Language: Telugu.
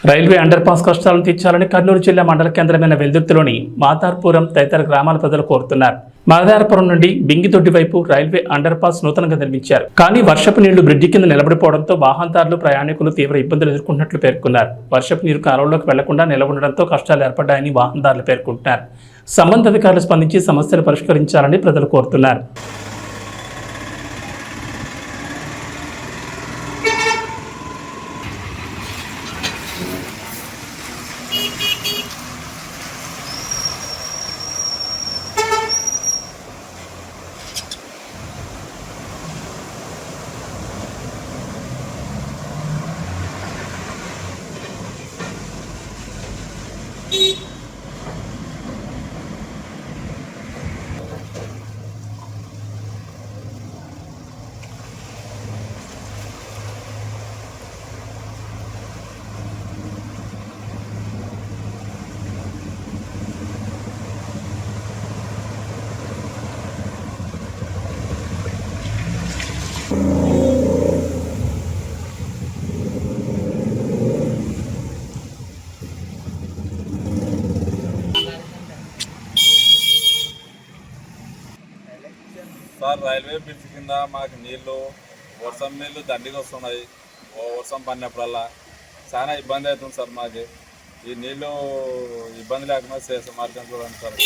రైల్వే అండర్ పాస్ కష్టాలను తీర్చాలని కర్నూలు జిల్లా మండల కేంద్రమైన వెల్దుర్తిలోని మాతార్పురం తదితర గ్రామాల ప్రజలు కోరుతున్నారు. మాదారపురం నుండి బింగిదొడ్డి వైపు రైల్వే అండర్ పాస్ నూతనంగా నిర్మించారు. కానీ వర్షపు నీళ్లు బ్రిడ్జి కింద నిలబడిపోవడంతో వాహనదారులు ప్రయాణికులు తీవ్ర ఇబ్బందులు ఎదుర్కొంటున్నట్లు పేర్కొన్నారు. వర్షపు నీరు కాలువలోకి వెళ్లకుండా నిలబడడంతో కష్టాలు ఏర్పడ్డాయని వాహనదారులు పేర్కొంటున్నారు. సంబంధిత అధికారులు స్పందించి సమస్యలు పరిష్కరించాలని ప్రజలు కోరుతున్నారు. సార్, రైల్వే బ్రిడ్జ్ కింద మాకు నీళ్ళు వర్షం నీళ్ళు దండిగా వస్తున్నాయి. వర్షం పడినప్పుడల్లా చాలా ఇబ్బంది అవుతుంది సార్. మాకు ఈ నీళ్ళు ఇబ్బంది లేకుండా చేసే మార్గం చూడండి సార్.